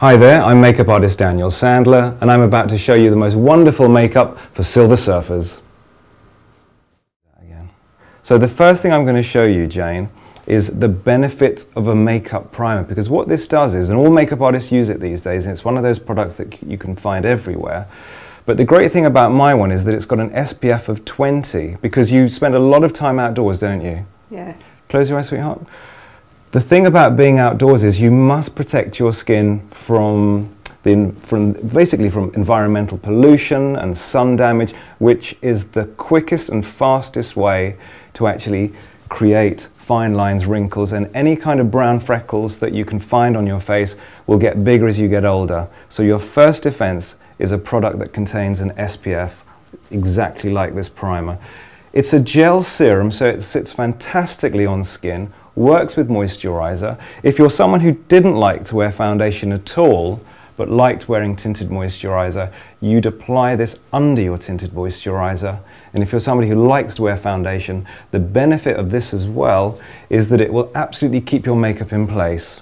Hi there, I'm makeup artist Daniel Sandler, and I'm about to show you the most wonderful makeup for silver surfers. So the first thing I'm going to show you, Jane, is the benefit of a makeup primer, because what this does is, and all makeup artists use it these days, and it's one of those products that you can find everywhere, but the great thing about my one is that it's got an SPF of 20, because you spend a lot of time outdoors, don't you? Yes. Close your eyes, sweetheart. The thing about being outdoors is you must protect your skin from environmental pollution and sun damage, which is the quickest and fastest way to actually create fine lines, wrinkles, and any kind of brown freckles that you can find on your face will get bigger as you get older. So your first defense is a product that contains an SPF, exactly like this primer. It's a gel serum, so it sits fantastically on skin, works with moisturizer. If you're someone who didn't like to wear foundation at all, but liked wearing tinted moisturizer, you'd apply this under your tinted moisturizer. And if you're somebody who likes to wear foundation, the benefit of this as well is that it will absolutely keep your makeup in place.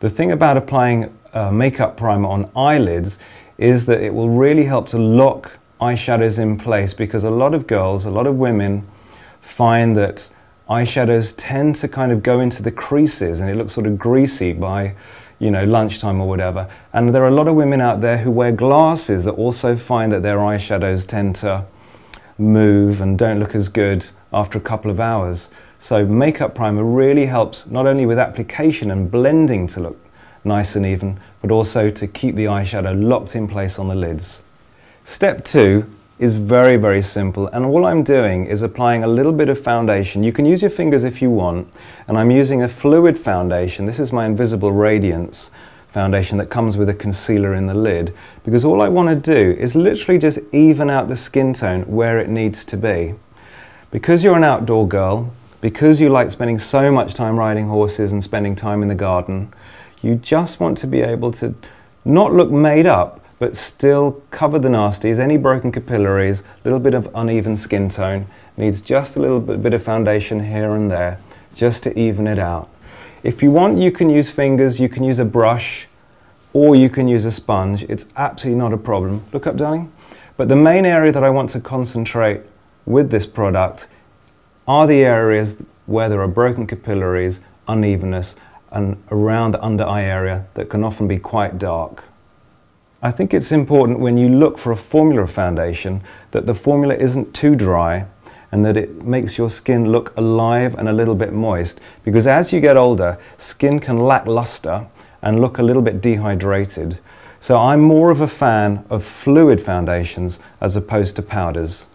The thing about applying a makeup primer on eyelids is that it will really help to lock eyeshadows in place, because a lot of girls, a lot of women find that eyeshadows tend to kind of go into the creases and it looks sort of greasy by, you know, lunchtime or whatever. And there are a lot of women out there who wear glasses that also find that their eyeshadows tend to move and don't look as good after a couple of hours. So makeup primer really helps not only with application and blending to look nice and even, but also to keep the eyeshadow locked in place on the lids. Step 2 is very, very simple, and all I'm doing is applying a little bit of foundation. You can use your fingers if you want, and I'm using a fluid foundation. This is my Invisible Radiance foundation that comes with a concealer in the lid, because all I want to do is literally just even out the skin tone where it needs to be. Because you're an outdoor girl, because you like spending so much time riding horses and spending time in the garden, you just want to be able to not look made up, but still cover the nasties, any broken capillaries, a little bit of uneven skin tone, needs just a little bit of foundation here and there, just to even it out. If you want, you can use fingers, you can use a brush, or you can use a sponge. It's absolutely not a problem. Look up, darling. But the main area that I want to concentrate with this product are the areas where there are broken capillaries, unevenness, and around the under eye area that can often be quite dark. I think it's important when you look for a formula foundation that the formula isn't too dry and that it makes your skin look alive and a little bit moist, because as you get older, skin can lack luster and look a little bit dehydrated. So I'm more of a fan of fluid foundations as opposed to powders.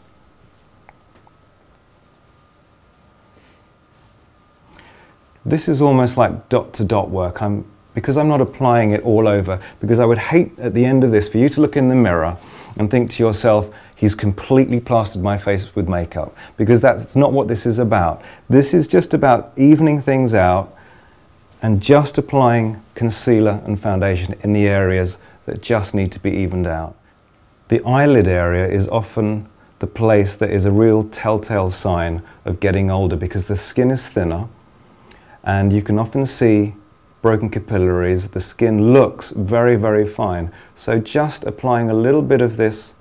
This is almost like dot to dot work. Because I'm not applying it all over, because I would hate at the end of this for you to look in the mirror and think to yourself, he's completely plastered my face with makeup, because that's not what this is about. This is just about evening things out and just applying concealer and foundation in the areas that just need to be evened out. The eyelid area is often the place that is a real telltale sign of getting older, because the skin is thinner and you can often see broken capillaries. The skin looks very, very fine. So just applying a little bit of this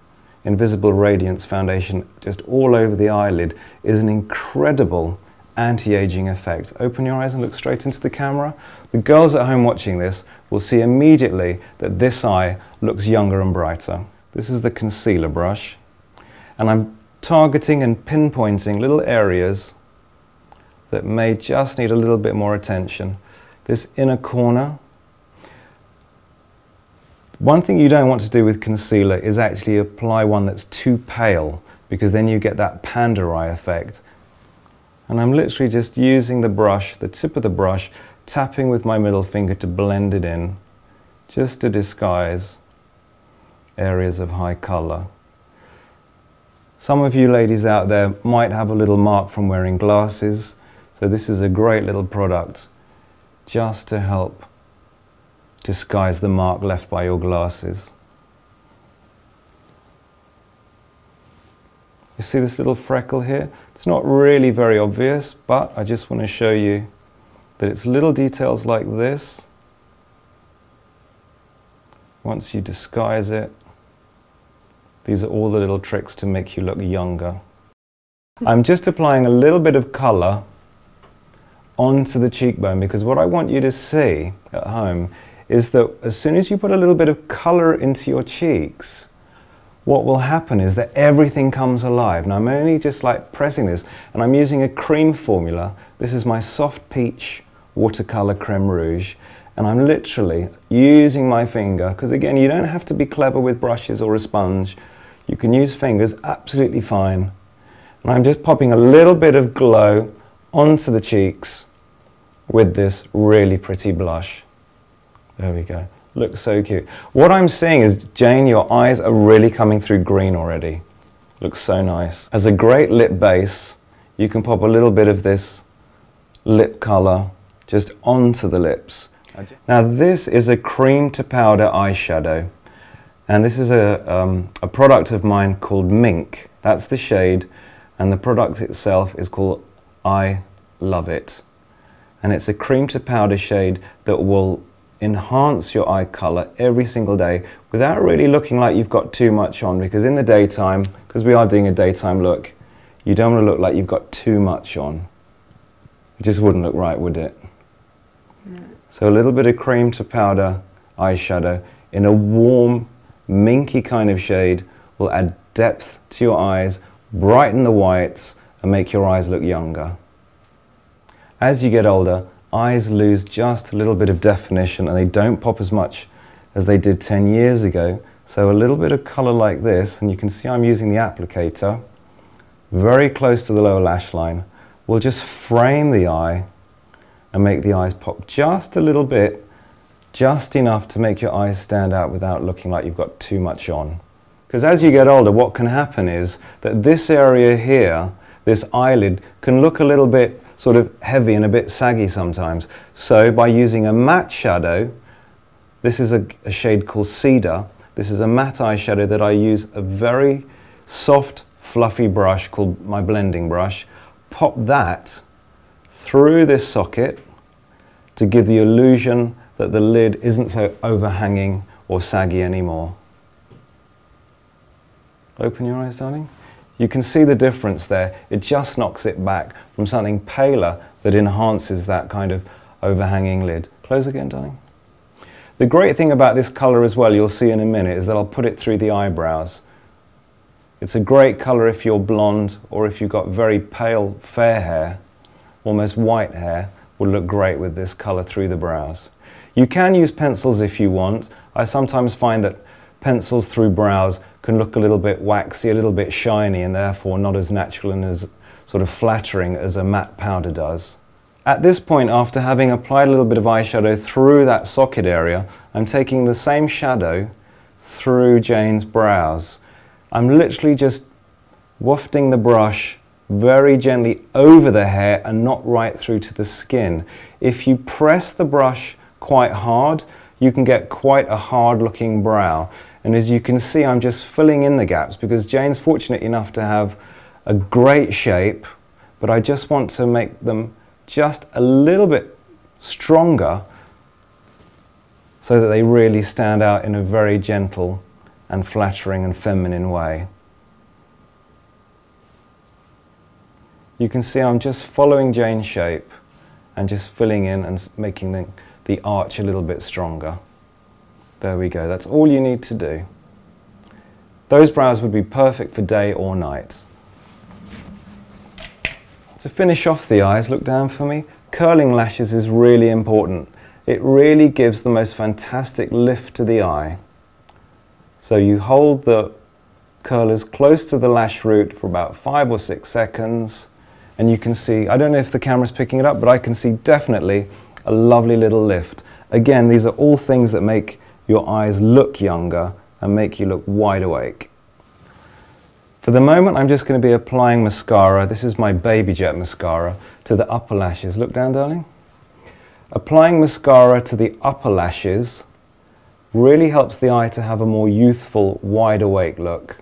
Invisible Radiance foundation just all over the eyelid is an incredible anti-aging effect. Open your eyes and look straight into the camera. The girls at home watching this will see immediately that this eye looks younger and brighter. This is the concealer brush, and I'm targeting and pinpointing little areas that may just need a little bit more attention. This inner corner. One thing you don't want to do with concealer is actually apply one that's too pale, because then you get that panda eye effect. And I'm literally just using the brush, the tip of the brush, tapping with my middle finger to blend it in, just to disguise areas of high color. Some of you ladies out there might have a little mark from wearing glasses, so this is a great little product just to help disguise the mark left by your glasses. You see this little freckle here? It's not really very obvious, but I just want to show you that it's little details like this once you disguise it, these are all the little tricks to make you look younger. I'm just applying a little bit of colour onto the cheekbone, because what I want you to see at home is that as soon as you put a little bit of colour into your cheeks, what will happen is that everything comes alive. Now I'm only just like pressing this, and I'm using a cream formula. This is my soft peach watercolour Creme Rouge, and I'm literally using my finger, because again, you don't have to be clever with brushes or a sponge. You can use fingers absolutely fine. And I'm just popping a little bit of glow onto the cheeks with this really pretty blush. There we go. Looks so cute. What I'm seeing is, Jane, your eyes are really coming through green already. Looks so nice. As a great lip base, you can pop a little bit of this lip color just onto the lips. Now this is a cream to powder eyeshadow, and this is a product of mine called Mink. That's the shade, and the product itself is called I Love It. And it's a cream to powder shade that will enhance your eye color every single day without really looking like you've got too much on, because in the daytime, because we are doing a daytime look, you don't want to look like you've got too much on. It just wouldn't look right, would it? No. So a little bit of cream to powder eyeshadow in a warm, minky kind of shade will add depth to your eyes, brighten the whites, and make your eyes look younger. As you get older, eyes lose just a little bit of definition, and they don't pop as much as they did 10 years ago. So a little bit of color like this, and you can see I'm using the applicator very close to the lower lash line, will just frame the eye and make the eyes pop just a little bit, just enough to make your eyes stand out without looking like you've got too much on. Because as you get older, what can happen is that this area here, this eyelid, can look a little bit sort of heavy and a bit saggy sometimes. So by using a matte shadow, this is a shade called Cedar. This is a matte eyeshadow that I use a very soft, fluffy brush called my blending brush. Pop that through this socket to give the illusion that the lid isn't so overhanging or saggy anymore. Open your eyes, darling. You can see the difference there. It just knocks it back from something paler that enhances that kind of overhanging lid. Close again, darling. The great thing about this color as well, you'll see in a minute, is that I'll put it through the eyebrows. It's a great color if you're blonde, or if you've got very pale, fair hair, almost white hair, will look great with this color through the brows. You can use pencils if you want. I sometimes find that pencils through brows can look a little bit waxy, a little bit shiny, and therefore not as natural and as sort of flattering as a matte powder does. At this point, after having applied a little bit of eyeshadow through that socket area, I'm taking the same shadow through Jane's brows. I'm literally just wafting the brush very gently over the hair and not right through to the skin. If you press the brush quite hard, you can get quite a hard looking brow. And as you can see, I'm just filling in the gaps because Jane's fortunate enough to have a great shape, but I just want to make them just a little bit stronger so that they really stand out in a very gentle and flattering and feminine way. You can see I'm just following Jane's shape and just filling in and making the arch a little bit stronger. There we go, that's all you need to do. Those brows would be perfect for day or night. To finish off the eyes, look down for me. Curling lashes is really important. It really gives the most fantastic lift to the eye. So you hold the curlers close to the lash root for about 5 or 6 seconds, and you can see, I don't know if the camera's picking it up, but I can see definitely a lovely little lift. Again, these are all things that make your eyes look younger and make you look wide awake. For the moment, I'm just going to be applying mascara. This is my Baby Jet mascara to the upper lashes. Look down, darling. Applying mascara to the upper lashes really helps the eye to have a more youthful, wide awake look.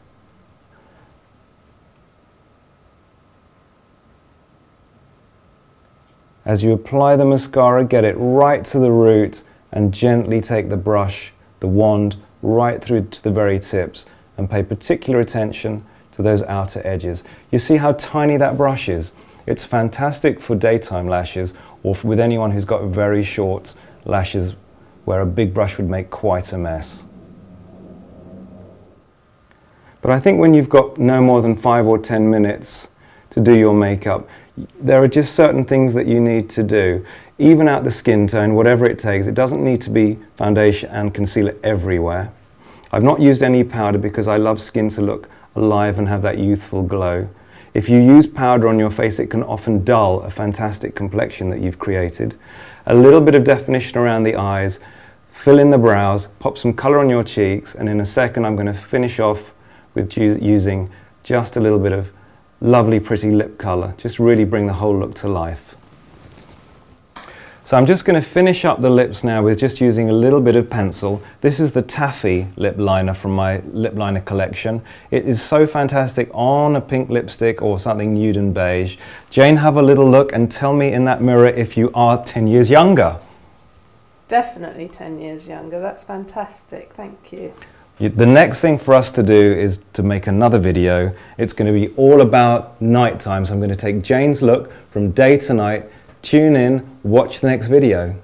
As you apply the mascara, get it right to the root and gently take the brush, the wand, right through to the very tips and pay particular attention to those outer edges. You see how tiny that brush is? It's fantastic for daytime lashes or with anyone who's got very short lashes where a big brush would make quite a mess. But I think when you've got no more than 5 or 10 minutes to do your makeup, there are just certain things that you need to do. Even out the skin tone, whatever it takes. It doesn't need to be foundation and concealer everywhere. I've not used any powder because I love skin to look alive and have that youthful glow. If you use powder on your face, it can often dull a fantastic complexion that you've created. A little bit of definition around the eyes, fill in the brows, pop some colour on your cheeks, and in a second I'm going to finish off with using just a little bit of lovely pretty lip colour. Just really bring the whole look to life. So I'm just going to finish up the lips now with just using a little bit of pencil. This is the Taffy lip liner from my lip liner collection. It is so fantastic on a pink lipstick or something nude and beige. Jane, have a little look and tell me in that mirror if you are 10 years younger. Definitely 10 years younger. That's fantastic. Thank you. The next thing for us to do is to make another video. It's going to be all about nighttime. So I'm going to take Jane's look from day to night. Tune in, watch the next video.